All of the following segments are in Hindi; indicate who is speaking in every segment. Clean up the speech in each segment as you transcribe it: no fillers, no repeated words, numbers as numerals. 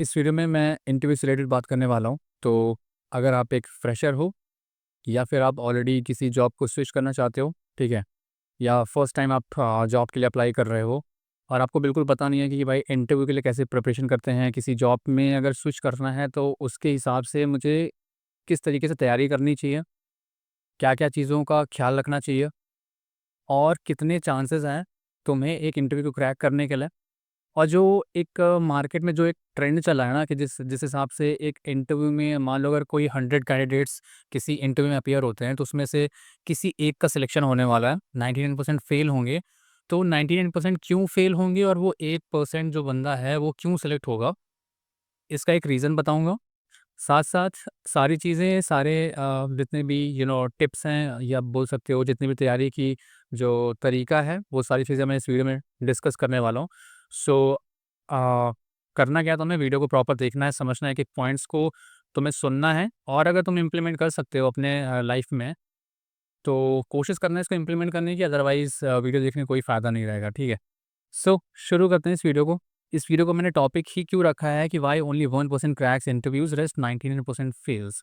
Speaker 1: इस वीडियो में मैं इंटरव्यू से रिलेटेड बात करने वाला हूँ। तो अगर आप एक फ्रेशर हो या फिर आप ऑलरेडी किसी जॉब को स्विच करना चाहते हो, ठीक है? या फर्स्ट टाइम आप जॉब के लिए अप्लाई कर रहे हो और आपको बिल्कुल पता नहीं है कि भाई इंटरव्यू के लिए कैसे प्रिपरेशन करते हैं, किसी जॉब में अगर स्विच करना है तो उसके हिसाब से मुझे किस तरीके से तैयारी करनी चाहिए, क्या-क्या चीज़ों का ख़्याल रखना चाहिए और कितने चांसेस हैं तुम्हें एक इंटरव्यू को क्रैक करने के लिए। और जो एक मार्केट में जो एक ट्रेंड चला है ना कि जिस जिस हिसाब से एक इंटरव्यू में मान लो अगर कोई 100 कैंडिडेट्स किसी इंटरव्यू में अपीयर होते हैं तो उसमें से किसी एक का सिलेक्शन होने वाला है, 99% फेल होंगे। तो 99% क्यों फेल होंगे और वो 1% जो बंदा है वो क्यों सेलेक्ट होगा, इसका एक रीज़न बताऊँगा। साथ-साथ सारी चीज़ें सारे जितने भी टिप्स हैं या बोल सकते हो जितनी भी तैयारी की जो तरीका है, वो सारी चीज़ें मैं इस वीडियो में डिस्कस करने वाला हूँ। सो अ, करना क्या है तुम्हें वीडियो को प्रॉपर देखना है, समझना है कि पॉइंट्स को तुम्हें सुनना है और अगर तुम इम्प्लीमेंट कर सकते हो अपने लाइफ़ में, तो कोशिश करना है इसको इम्प्लीमेंट करने की अदरवाइज़ वीडियो देखने में कोई फ़ायदा नहीं रहेगा, ठीक है? सो शुरू करते हैं इस वीडियो को। इस वीडियो को मैंने टॉपिक ही क्यों रखा है कि why only 1% cracks interviews rest 99% fails.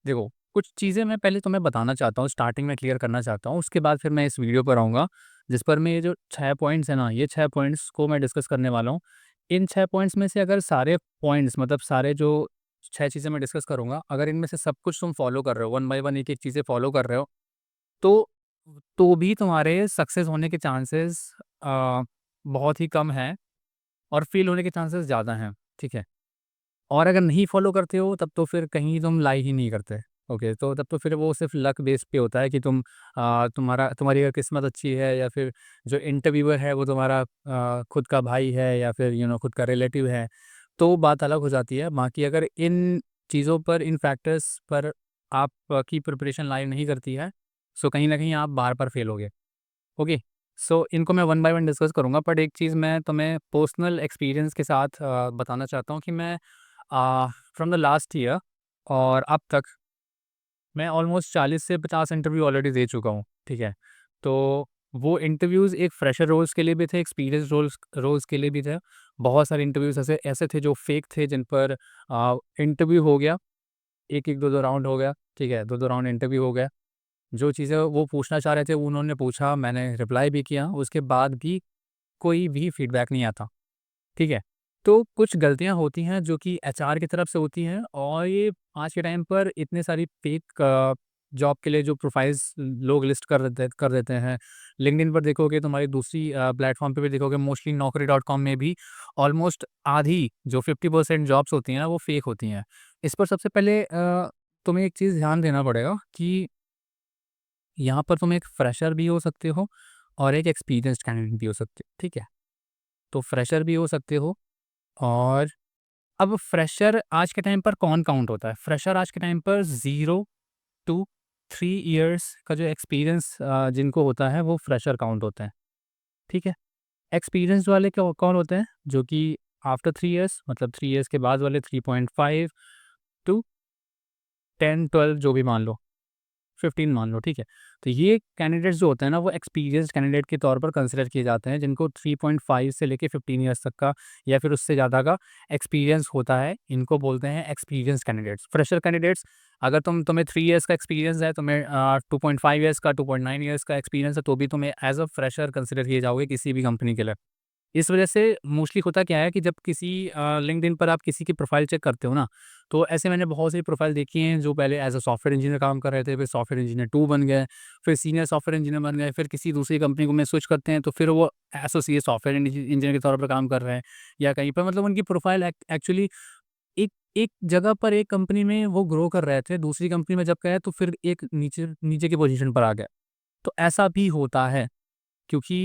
Speaker 1: देखो, कुछ चीज़ें मैं पहले तुम्हें बताना चाहता हूँ, स्टार्टिंग में क्लियर करना चाहता हूँ, उसके बाद फिर मैं इस वीडियो पर आऊँगा, जिस पर मैं ये जो 6 पॉइंट्स हैं ना, ये 6 पॉइंट्स को मैं डिस्कस करने वाला हूँ। इन 6 पॉइंट्स में से अगर सारे पॉइंट्स मतलब सारे जो 6 चीज़ें मैं डिस्कस करूँगा, अगर इनमें से सब कुछ तुम फॉलो कर रहे हो, वन बाय वन एक-एक चीज़ें फॉलो कर रहे हो, तो भी तुम्हारे सक्सेस होने के चांसेस अ, बहुत ही कम हैं और फेल होने के चांसेस ज़्यादा हैं, ठीक है? और अगर नहीं फॉलो करते हो तब तो फिर कहीं तुम लाई ही नहीं करते। ओके, तो तब तो फिर वो सिर्फ़ लक बेस पे होता है कि तुम्हारी अगर किस्मत अच्छी है या फिर जो इंटरव्यूअर है वो तुम्हारा खुद का भाई है या फिर खुद का रिलेटिव है, तो बात अलग हो जाती है। बाकी अगर इन चीज़ों पर, इन फैक्टर्स पर आपकी प्रिपरेशन लाई नहीं करती है, सो कहीं न कहीं आप बार-बार फेल होगे। ओके, सो इनको मैं वन बाय वन डिस्कस करूँगा बट एक चीज़ मैं तुम्हें पर्सनल एक्सपीरियंस के साथ बताना चाहता हूँ कि मैं फ्रॉम द लास्ट ईयर और अब तक मैं ऑलमोस्ट 40 से 50 इंटरव्यू ऑलरेडी दे चुका हूँ, ठीक है? तो वो इंटरव्यूज़ एक फ्रेशर रोल्स के लिए भी थे, एक्सपीरियंस रोल्स रोल्स के लिए भी थे। बहुत सारे इंटरव्यूज़ ऐसे ऐसे थे जो फेक थे जिन पर इंटरव्यू हो गया, 1-1 2-2 राउंड हो गया, ठीक है? 2-2 राउंड इंटरव्यू हो गया। जो चीज़ें वो पूछना चाह रहे थे, उन्होंने पूछा, मैंने रिप्लाई भी किया, उसके बाद भी कोई भी फीडबैक नहीं आता, ठीक है? तो कुछ गलतियाँ होती हैं जो कि एचआर की तरफ से होती हैं और ये आज के टाइम पर इतने सारी फेक जॉब के लिए जो प्रोफाइल्स लोग लिस्ट कर देते हैं। लिंक्डइन पर देखोगे तुम्हारी दूसरी प्लेटफ़ॉर्म पे भी देखोगे मोस्टली naukri.com में भी ऑलमोस्ट आधी जो 50% जॉब्स होती हैं ना, वो फेक होती हैं। इस पर सबसे पहले तुम्हें एक चीज़ ध्यान देना पड़ेगा कि यहाँ पर तुम एक फ्रेशर भी हो सकते हो और एक एक्सपीरियंस्ड कैंडिडेट भी हो सकते हो, ठीक है? तो फ्रेशर भी हो सकते हो और अब फ्रेशर आज के टाइम पर कौन काउंट होता है? फ्रेशर आज के टाइम पर 0 टू 3 इयर्स का जो एक्सपीरियंस जिनको होता है वो फ्रेशर काउंट होते हैं, ठीक है? एक्सपीरियंस्ड वाले कौन होते हैं? जो कि आफ्टर 3 इयर्स मतलब 3 इयर्स के बाद वाले 3.5 टू 10-12 जो भी मान लो। 15 मान लो, ठीक है? तो ये कैंडिडेट्स जो होते हैं ना, वो एक्सपीरियंस्ड कैंडिडेट के तौर पर कंसिडर किए जाते हैं, जिनको 3.5 से लेके 15 ईयर्स तक का या फिर उससे ज़्यादा का एक्सपीरियंस होता है, इनको बोलते हैं एक्सपीरियंस्ड कैंडिडेट्स। फ्रेशर कैंडिडेट्स अगर तुम्हें 3 ईयर्स का एक्सपीरियंस है, तुम्हें 2.5 ईयर्स का, 2.9 ईयर्स का एक्सपीरियंस है, तो भी तुम्हें एज़ अ फ्रेशर कंसिडर किए जाओगे किसी भी कंपनी के लिए। इस वजह से मोस्टली होता क्या है कि जब किसी लिंक्डइन पर आप किसी की प्रोफाइल चेक करते हो ना, तो ऐसे मैंने बहुत सी प्रोफाइल देखी हैं जो पहले एज़ अ सॉफ्टवेयर इंजीनियर काम कर रहे थे, फिर सॉफ्टवेयर इंजीनियर 2 बन गए, फिर सीनियर सॉफ्टवेयर इंजीनियर बन गए, फिर किसी दूसरी कंपनी को में स्विच करते हैं, तो फिर वो एसोसिएट सॉफ्टवेयर इंजीनियर के तौर पर काम कर रहे हैं या कहीं पर मतलब उनकी प्रोफाइल एक्चुअली एक एक जगह पर एक कंपनी में वो ग्रो कर रहे थे, दूसरी कंपनी में जब गए तो फिर एक नीचे नीचे की पोजीशन पर आ गए। तो ऐसा भी होता है। क्योंकि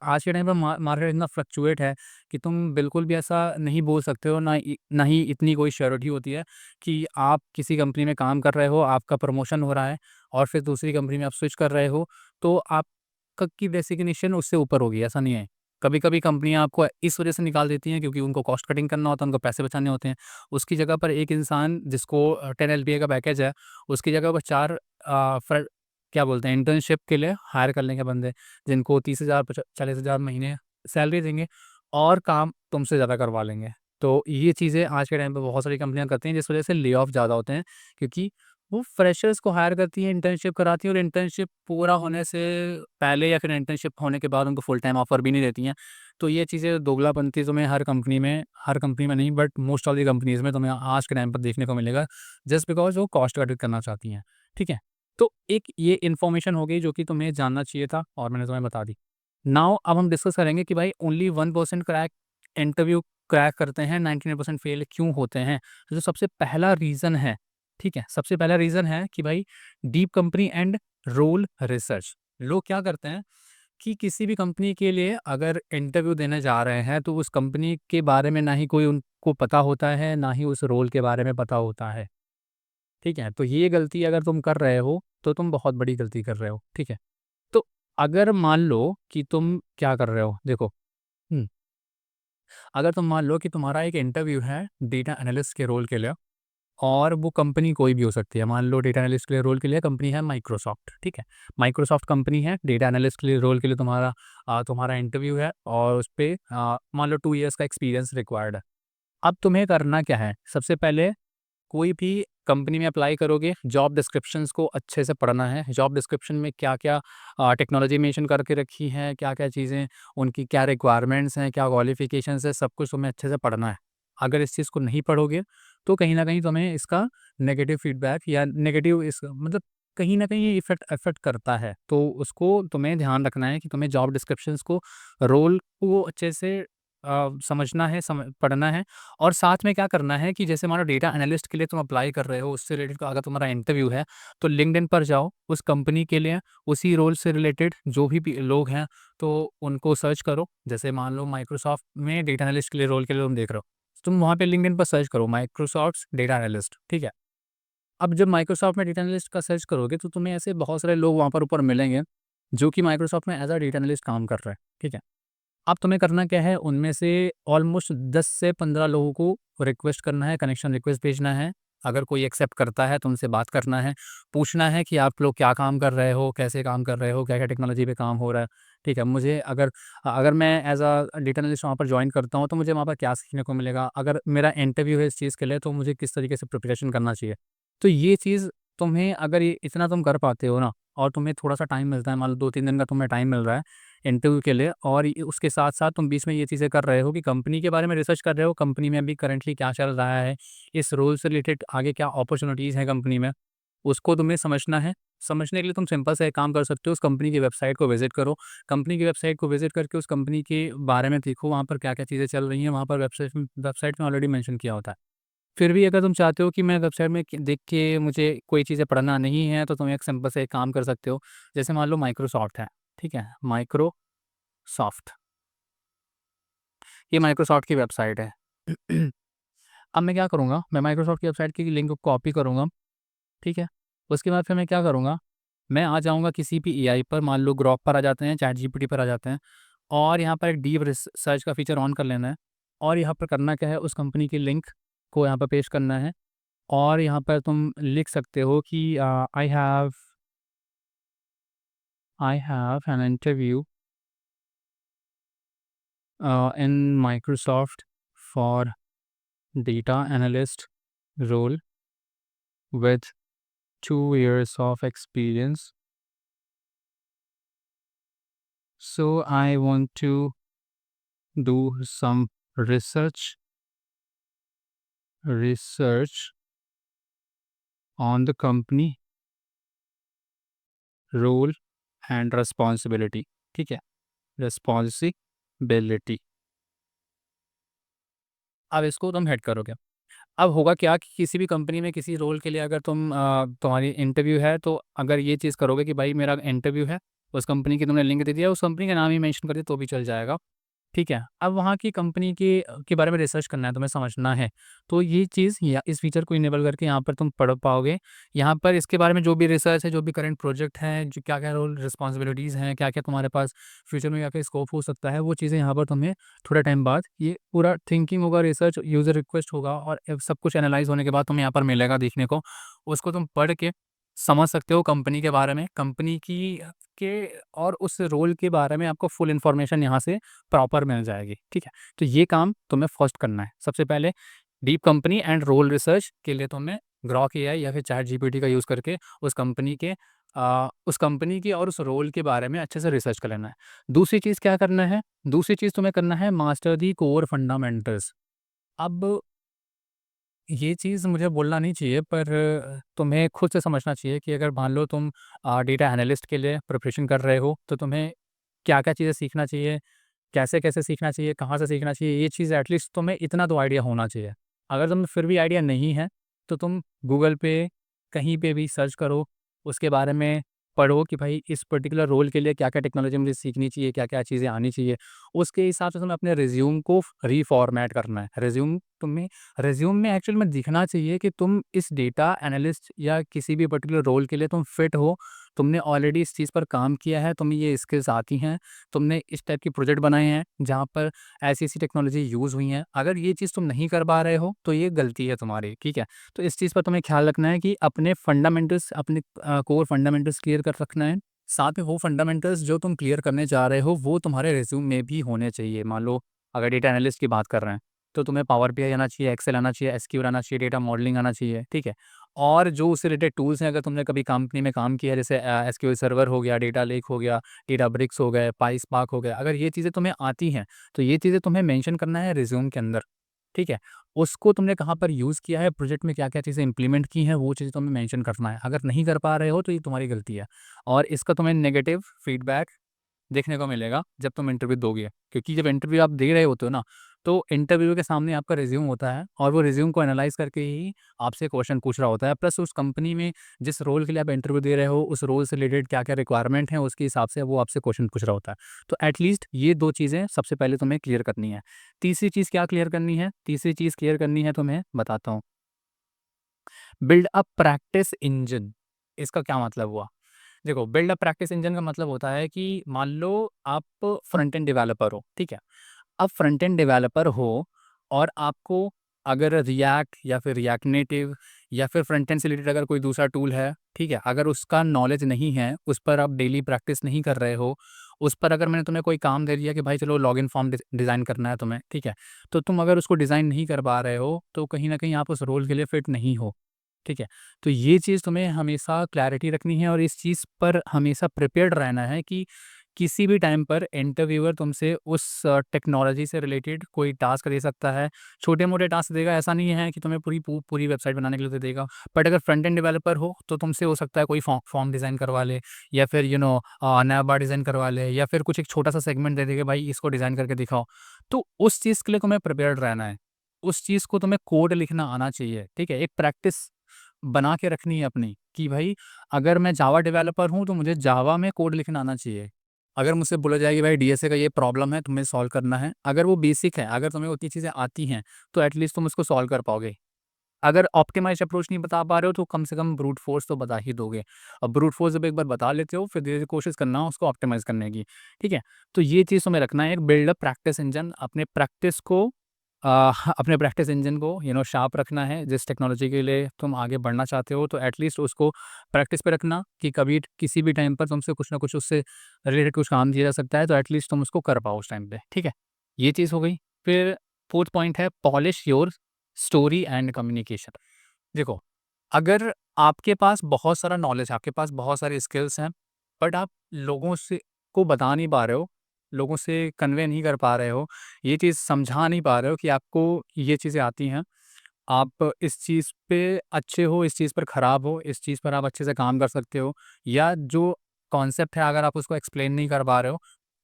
Speaker 1: आज के टाइम पे मार्केट इतना फ्लक्चुएट है कि तुम बिल्कुल भी ऐसा नहीं बोल सकते हो, ना ही इतनी कोई श्योरिटी होती है कि आप किसी कंपनी में काम कर रहे हो, आपका प्रमोशन हो रहा है और फिर दूसरी कंपनी में आप स्विच कर रहे हो, तो आपका की डेसिग्नेशन उससे ऊपर होगी, ऐसा नहीं है। कभी-कभी कंपनियाँ आपको इस वजह से निकाल देती हैं क्योंकि उनको कॉस्ट कटिंग करना होता है, उनको पैसे बचाने होते हैं। उसकी जगह पर एक इंसान जिसको 10 एलपीए का पैकेज है, उसकी जगह पर 4 फ्र क्या बोलते हैं इंटर्नशिप के लिए हायर कर लेंगे बंदे। जिनको 30,000 40,000 महीने सैलरी देंगे और काम तुमसे ज़्यादा करवा लेंगे। तो ये चीज़ें आज के टाइम पे बहुत सारी कंपनियाँ करती हैं, जिस वजह से ले ऑफ ज़्यादा होते हैं, क्योंकि वो फ्रेशर्स को हायर करती हैं, इंटर्नशिप कराती हैं और इंटर्नशिप पूरा होने से पहले या फिर इंटर्नशिप होने के बाद उनको फुल टाइम ऑफ़र भी नहीं देती हैं। तो ये चीज़ें दोगलापंती तुम्हें हर कंपनी में नहीं, but most of the companies में तुम्हें आज के टाइम पर देखने को मिलेगा, जस्ट बिकॉज़ वो कॉस्ट कट करना चाहती हैं, ठीक है? तो एक ये इन्फॉर्मेशन हो गई जो कि तुम्हें जानना चाहिए था और मैंने तुम्हें बता दी। नाउ अब हम डिस्कस करेंगे कि भाई ओनली 1% इंटरव्यू क्रैक करते हैं, 99% फेल क्यों होते हैं? तो जो सबसे पहला रीज़न है, ठीक है? सबसे पहला रीज़न है कि भाई deep company and role research. लोग क्या करते हैं कि किसी भी कंपनी के लिए अगर इंटरव्यू देने जा रहे हैं, तो उस कंपनी के बारे में ना ही कोई उनको पता होता है, ना ही उस रोल के बारे में पता होता है, ठीक है? तो ये गलती अगर तुम कर रहे हो, तो तुम बहुत बड़ी गलती कर रहे हो, ठीक है? तो अगर मान लो कि तुम क्या कर रहे हो, देखो हुँ, अगर तुम मान लो कि तुम्हारा एक इंटरव्यू है डेटा एनालिस्ट के रोल के लिए और वो कंपनी कोई भी हो सकती है। मान लो डेटा एनालिस्ट के लिए रोल के लिए कंपनी है माइक्रोसॉफ्ट, ठीक है? माइक्रोसॉफ्ट कंपनी है, डेटा एनालिस्ट के लिए रोल के लिए तुम्हारा इंटरव्यू है और उस पे मान लो 2 इयर्स का एक्सपीरियंस रिक्वायर्ड है। अब तुम्हें करना क्या है? सबसे पहले कोई भी कंपनी में अप्लाई करोगे, जॉब डिस्क्रिप्शंस को अच्छे से पढ़ना है। जॉब डिस्क्रिप्शन में क्या-क्या टेक्नोलॉजी मेंशन करके रखी है, क्या-क्या चीज़ें, उनकी क्या रिक्वायरमेंट्स हैं, क्या क्वालिफ़िकेशंस है, सब कुछ तुम्हें अच्छे से पढ़ना है। अगर इस चीज़ को नहीं पढ़ोगे, तो कहीं न कहीं तुम्हें इसका नेगेटिव फीडबैक या नेगेटिव इस मतलब कहीं न कहीं ये इफ़ेक्ट अफ़ेक्ट करता है। तो उसको तुम्हें ध्यान रखना है कि तुम्हें जॉब डिस्क्रिप्शंस को, रोल को अच्छे से समझना है, पढ़ना है और साथ में क्या करना है कि जैसे मान लो डेटा एनालिस्ट के लिए तुम अप्लाई कर रहे हो, उससे रिलेटेड अगर तुम्हारा इंटरव्यू है, तो लिंक्डइन पर जाओ, उस कंपनी के लिए, उसी रोल से रिलेटेड जो भी लोग हैं, तो उनको सर्च करो। जैसे मान लो माइक्रोसॉफ्ट में डेटा एनालिस्ट के लिए रोल के लिए तुम देख रहे हो, तुम वहाँ पे लिंक्डइन पर सर्च करो माइक्रोसॉफ्ट डेटा एनालिस्ट, ठीक है? अब जब माइक्रोसॉफ्ट में डेटा एनालिस्ट का सर्च करोगे, तो तुम्हें ऐसे बहुत सारे लोग वहाँ पर ऊपर मिलेंगे, जो कि माइक्रोसॉफ्ट में एज़ अ डेटा एनालिस्ट काम कर रहे हैं, ठीक है? अब तुम्हें करना क्या है, उनमें से ऑलमोस्ट 10 से 15 लोगों को रिक्वेस्ट करना है, कनेक्शन रिक्वेस्ट भेजना है। अगर कोई एक्सेप्ट करता है तो उनसे बात करना है, पूछना है कि आप लोग क्या काम कर रहे हो, कैसे काम कर रहे हो, क्या-क्या टेक्नोलॉजी पे काम हो रहा है, ठीक है? मुझे अगर अगर मैं एज़ डेटा एनालिस्ट वहाँ पर जॉइन करता हूँ, तो मुझे वहाँ पर क्या सीखने को मिलेगा? अगर मेरा इंटरव्यू है इस चीज़ के लिए, तो मुझे किस तरीके से प्रिपरेशन करना चाहिए? तो ये चीज़ तुम्हें अगर ये इतना तुम कर पाते हो ना और तुम्हें थोड़ा-सा टाइम मिलता है, मान लो 2-3 दिन का तुम्हें टाइम मिल रहा है इंटरव्यू के लिए और उसके साथ-साथ तुम बीच में ये चीज़ें कर रहे हो कि कंपनी के बारे में रिसर्च कर रहे हो, कंपनी में अभी करंटली क्या चल रहा है, इस रोल से रिलेटेड आगे क्या अपॉर्च्युनिटीज़ हैं कंपनी में, उसको तुम्हें समझना है। समझने के लिए तुम सिंपल सा एक काम कर सकते हो, उस कंपनी की वेबसाइट को विज़िट करो। कंपनी की वेबसाइट को विज़िट करके उस कंपनी के बारे में देखो, वहाँ पर क्या-क्या चीज़ें चल रही हैं, वहाँ पर वेबसाइट में ऑलरेडी मेंशन किया होता है। फिर भी अगर तुम चाहते हो कि मैं वेबसाइट में देख के मुझे कोई चीज़ें पढ़ना नहीं है, तो तुम एक सिंपल से एक काम कर सकते हो। जैसे मान लो माइक्रोसॉफ्ट है, ठीक है? माइक्रोसॉफ्ट, ये माइक्रोसॉफ्ट की वेबसाइट है। अब मैं क्या करूँगा, मैं माइक्रोसॉफ्ट की वेबसाइट की लिंक को कॉपी करूँगा, ठीक है? उसके बाद फिर मैं क्या करूँगा, मैं आ जाऊँगा किसी भी एआई पर, मान लो ग्रॉक पर आ जाते हैं, चैटजीपीटी पर आ जाते हैं और यहाँ पर एक डीप सर्च का फीचर ऑन कर लेना है और यहाँ पर करना क्या है, उस कंपनी की लिंक को यहाँ पर पेस्ट करना है और यहाँ पर तुम लिख सकते हो कि I have an interview in Microsoft for data analyst role with 2 years of experience. So I want to do some research on the company role and responsibility. ठीक है, responsibility. अब इसको तुम हेड करोगे। अब होगा क्या कि किसी भी कंपनी में किसी रोल के लिए अगर तुम्हारी इंटरव्यू है, तो अगर ये चीज़ करोगे कि भाई मेरा इंटरव्यू है, उस कंपनी की तुमने लिंक दे दिया, उस कंपनी का नाम ही मेंशन कर दिया तो भी चल जाएगा। ठीक है। अब वहाँ की कंपनी के बारे में रिसर्च करना है, तुम्हें समझना है। तो ये चीज़ या इस फीचर को इनेबल करके यहाँ पर तुम पढ़ पाओगे। यहाँ पर इसके बारे में जो भी रिसर्च है, जो भी करंट प्रोजेक्ट है, जो क्या-क्या रोल रिस्पॉन्सिबिलिटीज़ हैं, क्या-क्या तुम्हारे पास फ्यूचर में क्या-क्या स्कोप हो सकता है, वो चीज़ें यहाँ पर तुम्हें थोड़े टाइम बाद ये पूरा थिंकिंग होगा, रिसर्च, यूज़र रिक्वेस्ट होगा और सब कुछ एनालाइज़ होने के बाद तुम्हें यहाँ पर मिलेगा देखने को। उसको तुम पढ़ के समझ सकते हो कंपनी के बारे में, कंपनी की के और उस रोल के बारे में आपको फुल इन्फॉर्मेशन यहाँ से प्रॉपर मिल जाएगी, ठीक है? तो ये काम तुम्हें फर्स्ट करना है। सबसे पहले deep company and role research के लिए तुम्हें ग्रॉक एआई या फिर चैट जीपीटी का यूज़ करके उस कंपनी की और उस रोल के बारे में अच्छे से रिसर्च कर लेना है। दूसरी चीज़ क्या करना है? दूसरी चीज़ तुम्हें करना है मास्टर दी कोर फंडामेंटल्स। अब ये चीज़ मुझे बोलना नहीं चाहिए पर तुम्हें खुद से समझना चाहिए कि अगर मान लो तुम डेटा एनालिस्ट के लिए प्रिपरेशन कर रहे हो, तो तुम्हें क्या-क्या चीज़ें सीखना चाहिए, कैसे-कैसे सीखना चाहिए, कहाँ से सीखना चाहिए, ये चीज़ एटलीस्ट तुम्हें इतना तो आइडिया होना चाहिए। अगर तुम्हें फिर भी आइडिया नहीं है, तो तुम गूगल पे, कहीं पे भी सर्च करो, उसके बारे में पढ़ो कि भाई इस पर्टिकुलर रोल के लिए क्या-क्या टेक्नोलॉजी मुझे सीखनी चाहिए, क्या-क्या चीज़ें आनी चाहिए। उसके हिसाब से तुम्हें अपने रिज़्यूम को रीफ़ॉर्मेट करना है। रिज़्यूम में एक्चुअल में दिखना चाहिए कि तुम इस डेटा एनालिस्ट या किसी भी पर्टिकुलर रोल के लिए तुम फिट हो, तुमने ऑलरेडी इस चीज़ पर काम किया है, तुम्हें ये स्किल्स आती हैं, तुमने इस टाइप के प्रोजेक्ट बनाए हैं, जहाँ पर ऐसी-ऐसी टेक्नोलॉजी यूज़ हुई हैं। अगर ये चीज़ तुम नहीं कर पा रहे हो, तो ये गलती है तुम्हारी, ठीक है? तो इस चीज़ पर तुम्हें ख़्याल रखना है कि अपने फंडामेंटल्स अपने कोर फंडामेंटल्स क्लियर कर रखना है। साथ में वो फंडामेंटल्स जो तुम क्लियर करने जा रहे हो, वो तुम्हारे रिज़्यूम में भी होने चाहिए। मान लो अगर डेटा एनालिस्ट की बात कर रहे हैं, तो तुम्हें पावर बीआई आना चाहिए, एक्सेल आना चाहिए, एसक्यूएल आना चाहिए, डेटा मॉडलिंग आना चाहिए, ठीक है? और जो उससे रिलेटेड टूल्स हैं, अगर तुमने कभी कंपनी में काम किया है, जैसे एसक्यूएल सर्वर हो गया, डेटा लेक हो गया, डेटाब्रिक्स हो गए, पाइस्पार्क हो गया, अगर ये चीज़ें तुम्हें आती हैं, तो ये चीज़ें तुम्हें मेंशन करना है रिज़्यूम के अंदर, ठीक है? उसको तुमने कहाँ पर यूज़ किया है, प्रोजेक्ट में क्या-क्या चीज़ें इम्प्लीमेंट की हैं, वो चीज़ें तुम्हें मेंशन करना है। अगर नहीं कर पा रहे हो, तो ये तुम्हारी गलती है और इसका तुम्हें नेगेटिव फीडबैक देखने को मिलेगा जब तुम इंटरव्यू दोगे। क्योंकि जब इंटरव्यू आप दे रहे होते हो ना, तो इंटरव्यू के सामने आपका रिज़्यूम होता है और वो रिज़्यूम को एनालाइज़ करके ही आपसे क्वेश्चन पूछ रहा होता है। प्लस उस कंपनी में जिस रोल के लिए आप इंटरव्यू दे रहे हो, उस रोल से रिलेटेड क्या-क्या रिक्वायरमेंट है, उसके हिसाब से वो आपसे क्वेश्चन पूछ रहा होता है। तो एट लीस्ट ये 2 चीज़ें सबसे पहले तुम्हें क्लियर करनी है। तीसरी चीज़ क्या क्लियर करनी है? तीसरी चीज़ क्लियर करनी है तुम्हें बताता हूँ। Build a practice engine. इसका क्या मतलब हुआ? देखो, बिल्ड अ प्रैक्टिस इंजन का मतलब होता है कि मान लो आप फ्रंट एंड डेवलपर हो, ठीक है? आप फ्रंट एंड डेवलपर हो और आपको अगर रिएक्ट या फिर रिएक्ट नेटिव या फिर फ्रंट एंड से रिलेटेड अगर कोई दूसरा टूल है, ठीक है? अगर उसका नॉलेज नहीं है, उस पर आप डेली प्रैक्टिस नहीं कर रहे हो, उस पर अगर मैंने तुम्हें कोई काम दे दिया कि भाई चलो लॉगिन फॉर्म डिज़ाइन करना है तुम्हें, ठीक है? तो तुम अगर उसको डिज़ाइन नहीं कर पा रहे हो, तो कहीं न कहीं आप उस रोल के लिए फिट नहीं हो। ठीक है? तो ये चीज़ तुम्हें हमेशा क्लैरिटी रखनी है और इस चीज़ पर हमेशा प्रिपेयर्ड रहना है कि किसी भी टाइम पर इंटरव्यूअर तुमसे उस टेक्नोलॉजी से रिलेटेड कोई टास्क दे सकता है। छोटे-मोटे टास्क देगा, ऐसा नहीं है कि तुम्हें पूरी वेबसाइट बनाने के लिए दे देगा। बट अगर फ्रंट एंड डेवलपर हो, तो तुमसे हो सकता है कोई फॉर्म डिज़ाइन करवा ले या फिर नैव बार डिज़ाइन करवा ले या फिर कुछ एक छोटा-सा सेगमेंट दे देगा, भाई इसको डिज़ाइन करके दिखाओ। तो उस चीज़ के लिए तुम्हें प्रिपेयर्ड रहना है। उस चीज़ को तुम्हें कोड लिखना आना चाहिए, ठीक है? एक प्रैक्टिस बना के रखनी है अपनी कि भाई अगर मैं जावा डेवलपर हूँ तो मुझे जावा में कोड लिखना आना चाहिए। अगर मुझसे बोला जाए कि भाई डीएसए का ये प्रॉब्लम है तुम्हें सॉल्व करना है, अगर वो बेसिक है, अगर तुम्हें उतनी चीज़ें आती हैं, तो एटलीस्ट तुम उसको सॉल्व कर पाओगे। अगर ऑप्टिमाइज़्ड अप्रोच नहीं बता पा रहे हो तो कम से कम ब्रूट फ़ोर्स तो बता ही दोगे। अब ब्रूट फ़ोर्स जब एक बार बता लेते हो फिर धीरे-धीरे कोशिश करना उसको ऑप्टिमाइज़ करने की, ठीक है? तो ये चीज़ तुम्हें रखना है एक बिल्ड अ प्रैक्टिस इंजन अपने प्रैक्टिस इंजन को शार्प रखना है। जिस टेक्नोलॉजी के लिए तुम आगे बढ़ना चाहते हो तो एटलीस्ट उसको प्रैक्टिस पे रखना कि कभी किसी भी टाइम पर तुमसे कुछ ना कुछ उससे रिलेटेड कुछ काम दिया जा सकता है तो एटलीस्ट तुम उसको कर पाओ उस टाइम पे, ठीक है? ये चीज़ हो गई। फिर 4th पॉइंट है polish your story and communication. देखो, अगर आपके पास बहुत सारा नॉलेज है, आपके पास बहुत सारे स्किल्स हैं, बट आप लोगों से को बता नहीं पा रहे हो, लोगों से कन्वे नहीं कर पा रहे हो, ये चीज़ समझा नहीं पा रहे हो कि आपको ये चीज़ें आती हैं। आप इस चीज़ पे अच्छे हो, इस चीज़ पर खराब हो, इस चीज़ पर आप अच्छे से काम कर सकते हो या जो कॉन्सेप्ट है अगर आप उसको एक्सप्लेन नहीं कर पा रहे हो,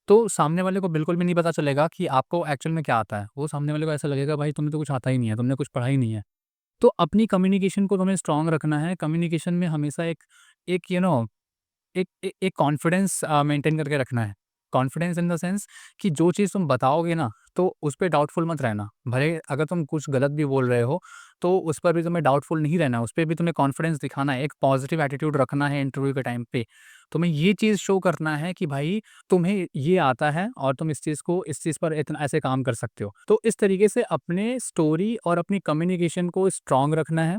Speaker 1: तो सामने वाले को बिल्कुल भी नहीं पता चलेगा कि आपको एक्चुअल में क्या आता है। वो सामने वाले को ऐसा लगेगा भाई तुम्हें तो कुछ आता ही नहीं है, तुमने कुछ पढ़ा ही नहीं है। तो अपनी कम्युनिकेशन को तुम्हें स्ट्रॉन्ग रखना है। कम्युनिकेशन में हमेशा एक एक यू नो एक कॉन्फिडेंस मेंटेन करके रखना है। कॉन्फिडेंस इन द सेंस कि जो चीज़ तुम बताओगे ना, तो उस पे डाउटफुल मत रहना। भले अगर तुम कुछ गलत भी बोल रहे हो, तो उस पर भी तुम्हें डाउटफुल नहीं रहना है, उस पे भी तुम्हें कॉन्फिडेंस दिखाना है, एक पॉजिटिव एटीट्यूड रखना है इंटरव्यू के टाइम पे। तुम्हें ये चीज़ शो करना है कि भाई तुम्हें ये आता है और तुम इस चीज़ पर इतना ऐसे काम कर सकते हो। तो इस तरीके से अपने स्टोरी और अपनी कम्युनिकेशन को स्ट्रॉन्ग रखना है।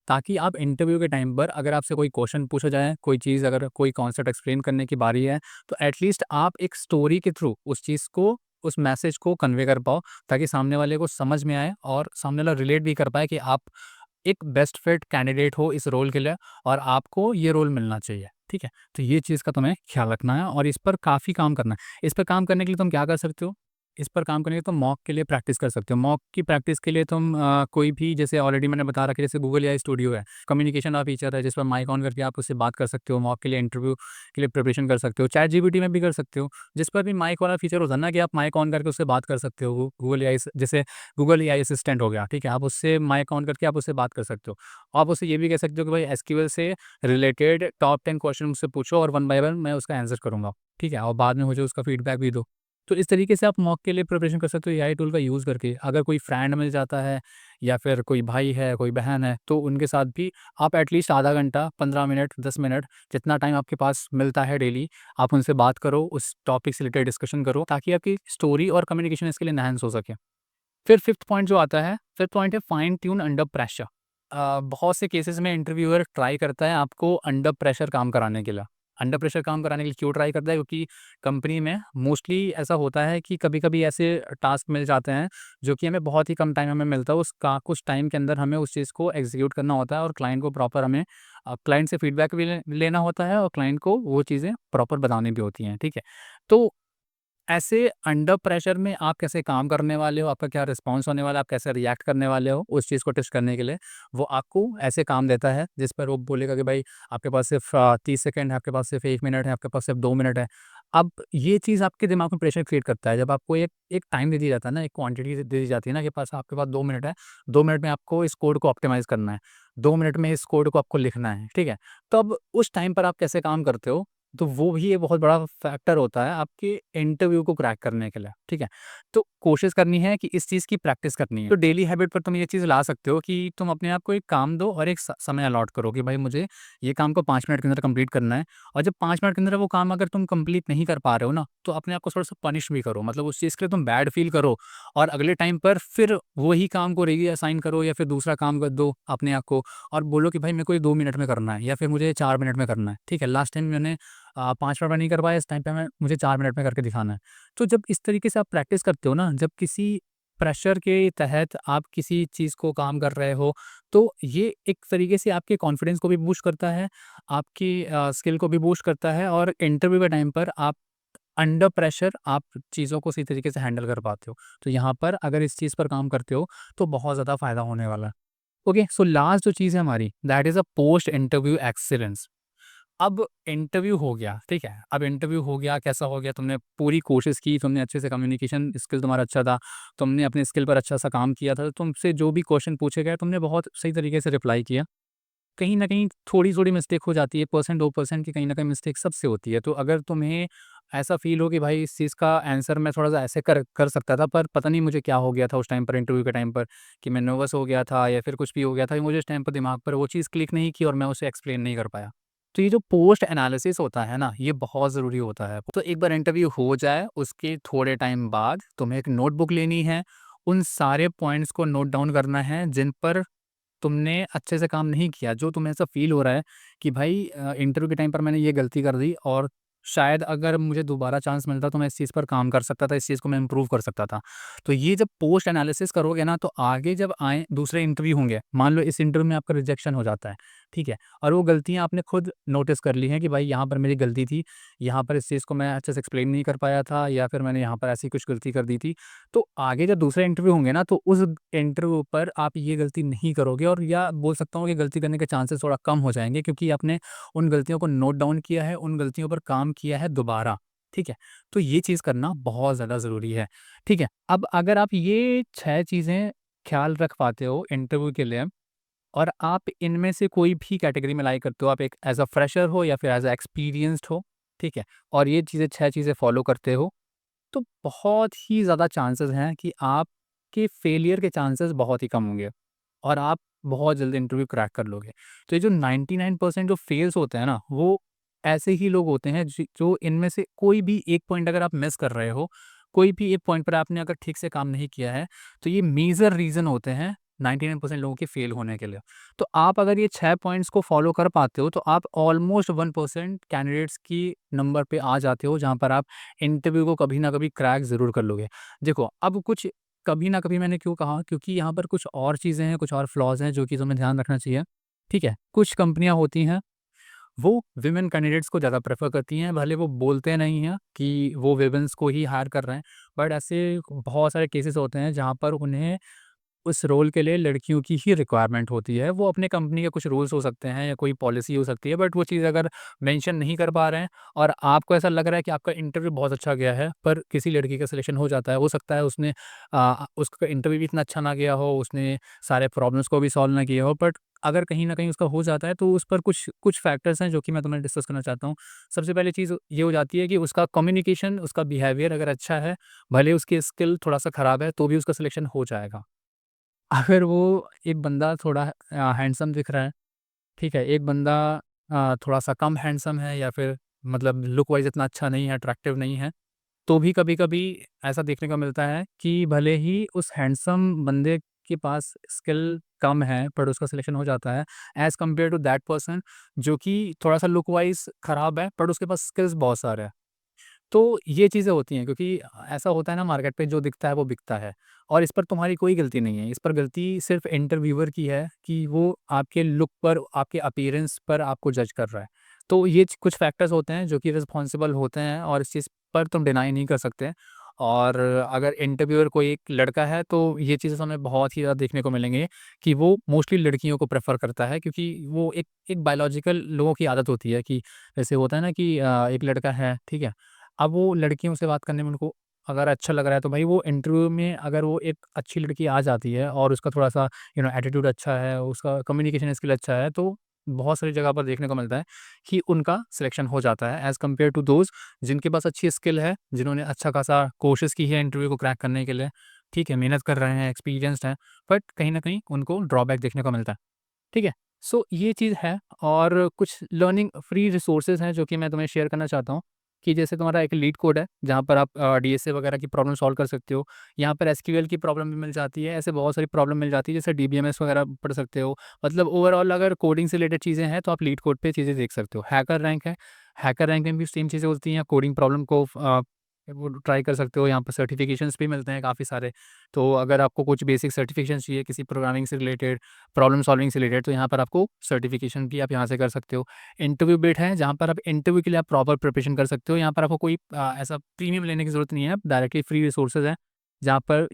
Speaker 1: ताकि आप इंटरव्यू के टाइम पर अगर आपसे कोई क्वेश्चन पूछा जाए, कोई चीज़ अगर कोई कॉन्सेप्ट एक्सप्लेन करने की बारी है, तो एटलीस्ट आप एक स्टोरी के थ्रू उस चीज़ को, उस मैसेज को कन्वे कर पाओ, ताकि सामने वाले को समझ में आए और सामने वाला रिलेट भी कर पाए कि आप एक बेस्ट फिट कैंडिडेट हो इस रोल के लिए और आपको ये रोल मिलना चाहिए, ठीक है? तो ये चीज़ का तुम्हें ख्याल रखना है और इस पर काफ़ी काम करना है। इस पर काम करने के लिए तुम क्या कर सकते हो? इस पर काम करने के लिए तुम मॉक के लिए प्रैक्टिस कर सकते हो। मॉक की प्रैक्टिस के लिए तुम कोई भी, जैसे ऑलरेडी मैंने बता रखा है, जैसे गूगल एआई स्टूडियो है, कम्युनिकेशन का फीचर है जिस पर माइक ऑन करके आप उससे बात कर सकते हो, मॉक के लिए इंटरव्यू के लिए प्रिपरेशन कर सकते हो। चैट जीपीटी में भी कर सकते हो, जिस पर भी माइक वाला फीचर होता है ना कि आप माइक ऑन करके उससे बात कर सकते हो। गूगल एआई से, जैसे गूगल एआई असिस्टेंट हो गया, ठीक है? आप उससे माइक ऑन करके आप उससे बात कर सकते हो। आप उससे ये भी कह सकते हो कि भाई एसक्यूएल से रिलेटेड टॉप 10 क्वेश्चन मुझसे पूछो और वन बाय वन मैं उसका आंसर करूँगा, ठीक है? और बाद में मुझे उसका फीडबैक भी दो। तो इस तरीके से आप मॉक के लिए प्रिपरेशन कर सकते हो एआई टूल का यूज़ करके। अगर कोई फ्रेंड मिल जाता है या फिर कोई भाई है, कोई बहन है, तो उनके साथ भी आप एटलीस्ट आधा घंटा, 15 मिनट, 10 मिनट, जितना टाइम आपके पास मिलता है डेली, आप उनसे बात करो, उस टॉपिक से रिलेटेड डिस्कशन करो, ताकि आपकी स्टोरी और कम्युनिकेशन स्किल एनहांस हो सके। फिर फिफ्थ पॉइंट जो आता है, फिफ्थ पॉइंट है फाइन ट्यून अंडर प्रेशर। बहुत से केसेस में इंटरव्यूअर ट्राई करता है आपको अंडर प्रेशर काम कराने के लिए। अंडर प्रेशर काम कराने के लिए क्यों ट्राई करता है? क्योंकि कंपनी में मोस्टली ऐसा होता है कि कभी-कभी ऐसे टास्क मिल जाते हैं जो कि हमें बहुत ही कम टाइम हमें मिलता है। उसका कुछ टाइम के अंदर हमें उस चीज़ को एग्ज़ीक्यूट करना होता है और क्लाइंट को प्रॉपर हमें क्लाइंट से फीडबैक भी लेना होता है और क्लाइंट को वो चीज़ें प्रॉपर बतानी भी होती हैं, ठीक है? तो ऐसे अंडर प्रेशर में आप कैसे काम करने वाले हो, आपका क्या रिस्पॉन्स होने वाला है, आप कैसे रिएक्ट करने वाले हो, उस चीज़ को टेस्ट करने के लिए, वो आपको ऐसे काम देता है, जिस पर वो बोलेगा कि भाई आपके पास सिर्फ़ 30 सेकंड है, आपके पास सिर्फ़ 1 मिनट है, आपके पास सिर्फ़ 2 मिनट है। अब ये चीज़ आपके दिमाग में प्रेशर क्रिएट करता है, जब आपको एक एक टाइम दे दिया जाता है ना, एक क्वांटिटी दे दी जाती है ना, कि पास आपके पास 2 मिनट है, 2 मिनट में आपको इस कोड को ऑप्टिमाइज़ करना है, 2 मिनट में इस कोड को आपको लिखना है, ठीक है? तो अब उस टाइम पर आप कैसे काम करते हो, तो वो भी एक बहुत बड़ा फैक्टर होता है आपके इंटरव्यू को क्रैक करने के लिए, ठीक है? तो कोशिश करनी है कि इस चीज़ की प्रैक्टिस करनी है। तो डेली हैबिट पर तुम ये चीज़ ला सकते हो कि तुम अपने आप को एक काम दो और एक समय अलॉट करो कि भाई मुझे ये काम को 5 मिनट के अंदर कंप्लीट करना है। और जब 5 मिनट के अंदर वो काम अगर तुम कंप्लीट नहीं कर पा रहे हो ना, तो अपने आप को थोड़ा-सा पनिश भी करो। मतलब उस चीज़ के लिए तुम बैड फील करो और अगले टाइम पर फिर वही काम को री-असाइन करो या फिर दूसरा काम कर दो अपने आप को और बोलो कि भाई मेरे को ये 2 मिनट में करना है या फिर मुझे 4 मिनट में करना है, ठीक है? लास्ट टाइम मैंने 5 मिनट में नहीं कर पाया, इस टाइम पे मैं मुझे 4 मिनट में करके दिखाना है। तो जब इस तरीके से आप प्रैक्टिस करते हो ना, जब किसी प्रेशर के तहत आप किसी चीज़ को काम कर रहे हो, तो ये एक तरीके से आपके कॉन्फिडेंस को भी बूस्ट करता है, आपकी स्किल को भी बूस्ट करता है और इंटरव्यू के टाइम पर आप अंडर प्रेशर आप चीज़ों को सही तरीके से हैंडल कर पाते हो। तो यहाँ पर अगर इस चीज़ पर काम करते हो, तो बहुत ज़्यादा फ़ायदा होने वाला है। ओके, सो लास्ट जो चीज़ है हमारी, that is a post interview excellence. अब इंटरव्यू हो गया, ठीक है? अब इंटरव्यू हो गया, कैसा हो गया? तुमने पूरी कोशिश की, तुमने अच्छे से कम्युनिकेशन स्किल तुम्हारा अच्छा था, तुमने अपने स्किल पर अच्छा-सा काम किया था, तुमसे जो भी क्वेश्चन पूछे गए, तुमने बहुत सही तरीके से रिप्लाई किया। कहीं न कहीं थोड़ी-थोड़ी मिस्टेक हो जाती है, परसेंट 2% की कहीं न कहीं मिस्टेक सबसे होती है। तो अगर तुम्हें ऐसा फ़ील हो कि भाई इस चीज़ का आंसर मैं थोड़ा-सा ऐसे कर कर सकता था, पर पता नहीं मुझे क्या हो गया था उस टाइम पर इंटरव्यू के टाइम पर कि मैं नर्वस हो गया था या फिर कुछ भी हो गया था, मुझे उस टाइम पर दिमाग पर वो चीज़ क्लिक नहीं की और मैं उसे एक्सप्लेन नहीं कर पाया। तो ये जो पोस्ट एनालिसिस होता है ना, ये बहुत ज़रूरी होता है। तो एक बार इंटरव्यू हो जाए, उसके थोड़े टाइम बाद तुम्हें एक नोटबुक लेनी है, उन सारे पॉइंट्स को नोट डाउन करना है जिन पर तुमने अच्छे से काम नहीं किया, जो तुम्हें ऐसा फ़ील हो रहा है कि भाई इंटरव्यू के टाइम पर मैंने ये गलती कर दी और शायद अगर मुझे दोबारा चांस मिलता तो मैं इस चीज़ पर काम कर सकता था, इस चीज़ को मैं इम्प्रूव कर सकता था। तो ये जब पोस्ट एनालिसिस करोगे ना तो आगे जब आए दूसरे इंटरव्यू होंगे, मान लो इस इंटरव्यू में आपका रिजेक्शन हो जाता है, ठीक है? और वो गलतियाँ आपने खुद नोटिस कर ली हैं कि भाई यहाँ पर मेरी गलती थी, यहाँ पर इस चीज़ को मैं अच्छे से एक्सप्लेन नहीं कर पाया था या फिर मैंने यहाँ पर ऐसी कुछ गलती कर दी थी। तो आगे जब दूसरे इंटरव्यू होंगे ना तो उस इंटरव्यू पर आप ये गलती नहीं करोगे और या बोल सकता हूँ कि गलती करने के चांसेस थोड़ा कम हो जाएँगे क्योंकि आपने उन गलतियों को नोट डाउन किया है, उन गलतियों पर काम किया है दोबारा, ठीक है? तो ये चीज़ करना बहुत ज़्यादा ज़रूरी है, ठीक है? अब अगर आप ये 6 चीज़ें ख़्याल रख पाते हो इंटरव्यू के लिए और आप इनमें से कोई भी कैटेगरी में लाई करते हो, आप एक एज़ अ फ्रेशर हो या फिर एज़ अ एक्सपीरियंस्ड हो, ठीक है? और ये चीज़ें 6 चीज़ें फ़ॉलो करते हो तो बहुत ही ज़्यादा चांसेस हैं कि आपके फेलियर के चांसेस बहुत ही कम होंगे और आप बहुत जल्दी इंटरव्यू क्रैक कर लोगे। तो ये जो 99% जो फेल्स होते हैं ना, वो ऐसे ही लोग होते हैं जो इनमें से कोई भी एक पॉइंट अगर आप मिस कर रहे हो, कोई भी एक पॉइंट पर आपने अगर ठीक से काम नहीं किया है, तो ये मेजर रीज़न होते हैं 99% लोगों के फेल होने के लिए। तो आप अगर ये 6 पॉइंट्स को फॉलो कर पाते हो तो आप ऑलमोस्ट 1% कैंडिडेट्स की नंबर पे आ जाते हो, जहाँ पर आप इंटरव्यू को कभी ना कभी क्रैक ज़रूर कर लोगे। देखो, अब कुछ कभी ना कभी मैंने क्यों कहा, क्योंकि यहाँ पर कुछ और चीज़ें हैं, कुछ और फ्लॉज़ हैं जो कि तुम्हें ध्यान रखना चाहिए, ठीक है? कुछ कंपनियाँ होती हैं, वो विमेन कैंडिडेट्स को ज़्यादा प्रेफ़र करती हैं, भले वो बोलते नहीं हैं कि वो वुमेन्स को ही हायर कर रहे हैं, बट ऐसे बहुत सारे केसेस होते हैं जहाँ पर उन्हें उस रोल के लिए लड़कियों की ही रिक्वायरमेंट होती है। वो अपने कंपनी के कुछ रूल्स हो सकते हैं या कोई पॉलिसी हो सकती है, बट वो चीज़ अगर मेंशन नहीं कर पा रहे हैं और आपको ऐसा लग रहा है कि आपका इंटरव्यू बहुत अच्छा गया है, पर किसी लड़की का सिलेक्शन हो जाता है। हो सकता है उसने उसका इंटरव्यू भी इतना अच्छा ना गया हो, उसने सारे प्रॉब्लम्स को भी सॉल्व ना किया हो, बट अगर कहीं न कहीं उसका हो जाता है, तो उस पर कुछ कुछ फैक्टर्स हैं जो कि मैं तुम्हें डिस्कस करना चाहता हूँ। सबसे पहली चीज़ ये हो जाती है कि उसका कम्युनिकेशन, उसका बिहेवियर अगर अच्छा है, भले उसकी स्किल थोड़ा-सा खराब है, तो भी उसका सिलेक्शन हो जाएगा। अगर वो एक बंदा थोड़ा हैंडसम दिख रहा है, ठीक है? एक बंदा थोड़ा-सा कम हैंडसम है या फिर मतलब लुक वाइज़ इतना अच्छा नहीं है, अट्रैक्टिव नहीं है, तो भी कभी-कभी ऐसा देखने को मिलता है कि भले ही उस हैंडसम बंदे के पास स्किल कम है, पर उसका सिलेक्शन हो जाता है, as compare to that person जो कि थोड़ा-सा लुक वाइज़ खराब है, बट उसके पास स्किल्स बहुत सारे हैं। तो ये चीज़ें होती हैं, क्योंकि ऐसा होता है ना, मार्केट पे जो दिखता है वो बिकता है, और इस पर तुम्हारी कोई गलती नहीं है। इस पर गलती सिर्फ़ इंटरव्यूअर की है कि वो आपके लुक पर, आपके अपीयरेंस पर आपको जज कर रहा है। तो ये कुछ फैक्टर्स होते हैं जो कि रिस्पॉन्सिबल होते हैं, और इस चीज़ पर तुम डिनाई नहीं कर सकते। और अगर इंटरव्यूअर कोई एक लड़का है, तो ये चीज़ें हमें बहुत ही ज़्यादा देखने को मिलेंगे कि वो मोस्टली लड़कियों को प्रेफ़र करता है, क्योंकि वो एक एक बायोलॉजिकल लोगों की आदत होती है कि जैसे होता है ना कि एक लड़का है, ठीक है? अब वो लड़कियों से बात करने में उनको अगर अच्छा लग रहा है, तो भाई वो इंटरव्यू में अगर वो एक अच्छी लड़की आ जाती है और उसका थोड़ा-सा एटीट्यूड अच्छा है, उसका कम्युनिकेशन स्किल अच्छा है, तो बहुत सारी जगह पर देखने को मिलता है कि उनका सिलेक्शन हो जाता है एज़ कम्पेयर टू दोज़ जिनके पास अच्छी स्किल है, जिन्होंने अच्छा खासा कोशिश की है इंटरव्यू को क्रैक करने के लिए, ठीक है, मेहनत कर रहे हैं, एक्सपीरियंस्ड हैं, बट कहीं न कहीं उनको ड्रॉबैक देखने को मिलता है। ठीक है? सो ये चीज़ है, और कुछ लर्निंग फ्री रिसोर्सेज़ हैं जो कि मैं तुम्हें शेयर करना चाहता हूँ, कि जैसे तुम्हारा एक लीड कोड है, जहाँ पर आप डीएसए वगैरह की प्रॉब्लम सॉल्व कर सकते हो। यहाँ पर एसक्यूएल की प्रॉब्लम भी मिल जाती है, ऐसे बहुत सारी प्रॉब्लम मिल जाती है, जैसे डीबीएमएस वगैरह पढ़ सकते हो। मतलब ओवरऑल अगर कोडिंग से रिलेटेड चीज़ें हैं, तो आप लीड कोड पे चीज़ें देख सकते हो। हैकर रैंक है, हैकर रैंक में भी सेम चीज़ें होती हैं, कोडिंग प्रॉब्लम को वो ट्राई कर सकते हो। यहाँ पर सर्टिफ़िकेशंस भी मिलते हैं काफ़ी सारे। तो अगर आपको कुछ बेसिक सर्टिफ़िकेशन चाहिए किसी प्रोग्रामिंग से रिलेटेड, प्रॉब्लम सॉल्विंग से रिलेटेड, तो यहाँ पर आपको सर्टिफ़िकेशन भी आप यहाँ से कर सकते हो। इंटरव्यू बिट है, जहाँ पर आप इंटरव्यू के लिए आप प्रॉपर प्रिपरेशन कर सकते हो। यहाँ पर आपको कोई ऐसा प्रीमियम लेने की ज़रूरत नहीं है, डायरेक्टली फ्री रिसोर्सेज़ हैं, जहाँ पर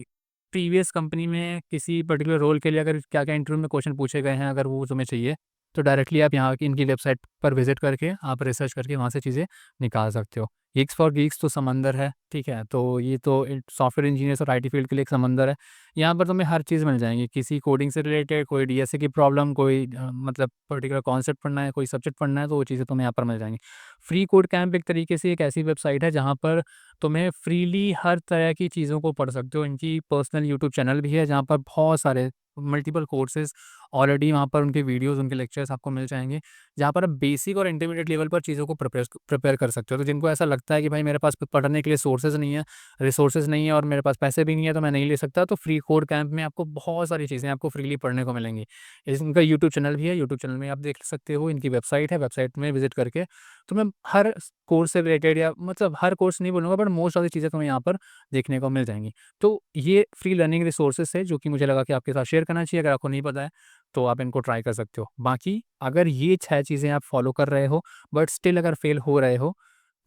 Speaker 1: प्रीवियस कंपनी में किसी पर्टिकुलर रोल के लिए अगर क्या-क्या इंटरव्यू में क्वेश्चन पूछे गए हैं, अगर वो तुम्हें चाहिए, तो डायरेक्टली आप यहाँ की इनकी वेबसाइट पर विज़िट करके आप रिसर्च करके वहाँ से चीज़ें निकाल सकते हो। गिग्स फॉर गिग्स तो समंदर है, ठीक है? तो ये तो सॉफ्टवेयर इंजीनियर्स और आईटी फील्ड के लिए एक समंदर है। यहाँ पर तुम्हें हर चीज़ मिल जाएँगी, किसी कोडिंग से रिलेटेड, कोई डीएसए की प्रॉब्लम, कोई मतलब पर्टिकुलर कॉन्सेप्ट पढ़ना है, कोई सब्जेक्ट पढ़ना है, तो वो चीज़ें तुम्हें यहाँ पर मिल जाएँगी। फ्री कोड कैंप एक तरीके से एक ऐसी वेबसाइट है जहाँ पर तुम्हें फ्रीली हर तरह की चीज़ों को पढ़ सकते हो। इनकी पर्सनल यूट्यूब चैनल भी है, जहाँ पर बहुत सारे मल्टीपल कोर्सेज़ ऑलरेडी वहाँ पर उनके वीडियोज़, उनके लेक्चर्स आपको मिल जाएँगे, जहाँ पर आप बेसिक और इंटरमीडिएट लेवल पर चीज़ों को प्रिपेयर कर सकते हो। तो जिनको ऐसा लगता है कि भाई मेरे पास पढ़ने के लिए सोर्सेज़ नहीं है, रिसोर्सेज़ नहीं है और मेरे पास पैसे भी नहीं है, तो मैं नहीं ले सकता, तो फ्री कोड कैंप में आपको बहुत सारी चीज़ें आपको फ्रीली पढ़ने को मिलेंगी। इनका यूट्यूब चैनल भी है, यूट्यूब चैनल में आप देख सकते हो, इनकी वेबसाइट है, वेबसाइट में विज़िट करके तुम्हें हर कोर्स से रिलेटेड, या मतलब हर कोर्स नहीं बोलूँगा, बट मोस्ट ऑफ द चीज़ें तुम्हें यहाँ पर देखने को मिल जाएँगी। तो ये फ्री लर्निंग रिसोर्सेज़ है जो कि मुझे लगा कि आपके साथ शेयर करना चाहिए। अगर आपको नहीं पता है, तो आप इनको ट्राई कर सकते हो। बाकी अगर ये 6 चीज़ें आप फॉलो कर रहे हो, बट स्टिल अगर फेल हो रहे हो,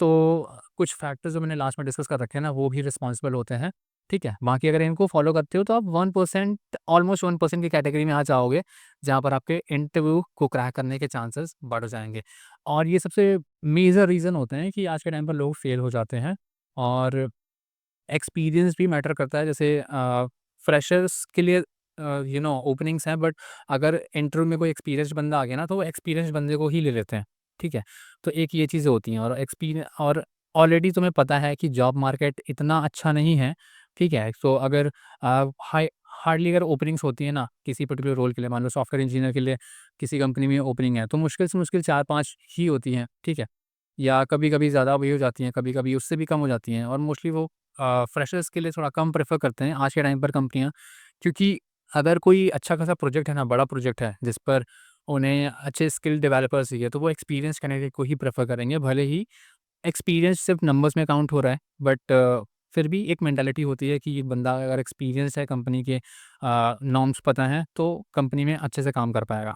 Speaker 1: तो कुछ फैक्टर्स जो मैंने लास्ट में डिस्कस कर रखे हैं ना, वो भी रिस्पॉन्सिबल होते हैं, ठीक है? बाकी अगर इनको फॉलो करते हो, तो आप 1% ऑलमोस्ट 1% की कैटेगरी में आ जाओगे, जहाँ पर आपके इंटरव्यू को क्रैक करने के चांसेस बढ़ जाएँगे। और ये सबसे मेजर रीज़न होते हैं कि आज के टाइम पर लोग फेल हो जाते हैं, और एक्सपीरियंस भी मैटर करता है। जैसे फ्रेशर्स के लिए ओपनिंग्स हैं, बट अगर इंटरव्यू में कोई एक्सपीरियंस्ड बंदा आ गया ना, तो वो एक्सपीरियंस्ड बंदे को ही ले लेते हैं, ठीक है? तो एक ये चीज़ें होती हैं, और ऑलरेडी तुम्हें पता है कि जॉब मार्केट इतना अच्छा नहीं है, ठीक है? तो अगर हाई हार्डली अगर ओपनिंग्स होती है ना किसी पर्टिकुलर रोल के लिए, मान लो सॉफ्टवेयर इंजीनियर के लिए किसी कंपनी में ओपनिंग है, तो मुश्किल से मुश्किल 4-5 ही होती हैं, ठीक है? या कभी-कभी ज़्यादा भी हो जाती हैं, कभी-कभी उससे भी कम हो जाती हैं, और मोस्टली वो फ्रेशर्स के लिए थोड़ा कम प्रेफ़र करते हैं आज के टाइम पर कंपनियाँ, क्योंकि अगर कोई अच्छा खासा प्रोजेक्ट है ना, बड़ा प्रोजेक्ट है, जिस पर उन्हें अच्छे स्किल डेवलपर्स चाहिए, तो वो एक्सपीरियंस कैंडिडेट को ही प्रेफ़र करेंगे। भले ही एक्सपीरियंस सिर्फ़ नंबर्स में काउंट हो रहा है, बट फिर भी एक मेंटालिटी होती है कि ये बंदा अगर एक्सपीरियंस है, कंपनी के नॉर्म्स पता हैं, तो कंपनी में अच्छे से काम कर पाएगा।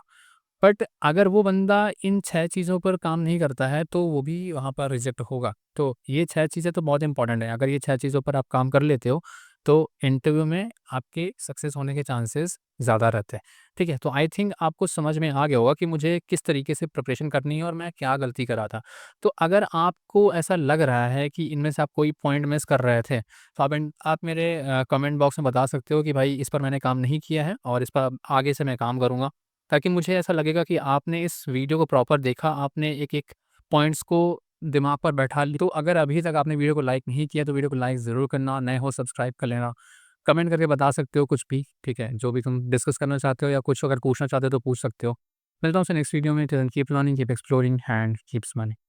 Speaker 1: बट अगर वो बंदा इन 6 चीज़ों पर काम नहीं करता है, तो वो भी वहाँ पर रिजेक्ट होगा। तो ये 6 चीज़ें तो बहुत इंपॉर्टेंट है। अगर ये 6 चीज़ों पर आप काम कर लेते हो, तो इंटरव्यू में आपके सक्सेस होने के चांसेस ज़्यादा रहते हैं। ठीक है? तो आई थिंक आपको समझ में आ गया होगा कि मुझे किस तरीके से प्रिपरेशन करनी है और मैं क्या गलती कर रहा था। तो अगर आपको ऐसा लग रहा है कि इनमें से आप कोई पॉइंट मिस कर रहे थे, तो आप मेरे कमेंट बॉक्स में बता सकते हो कि भाई इस पर मैंने काम नहीं किया है और इस पर अब आगे से मैं काम करूँगा। ताकि मुझे ऐसा लगेगा कि आपने इस वीडियो को प्रॉपर देखा, आपने एक-एक पॉइंट्स को दिमाग पर बैठा ली। तो अगर अभी तक आपने वीडियो को लाइक नहीं किया, तो वीडियो को लाइक ज़रूर करना, नए हो सब्सक्राइब कर लेना। कमेंट करके बता सकते हो कुछ भी, ठीक है? जो भी तुम डिस्कस करना चाहते हो या कुछ अगर पूछना चाहते हो तो पूछ सकते हो। मिलता हूँ आपसे नेक्स्ट वीडियो में, till then keep learning, keep exploring and keep smiling.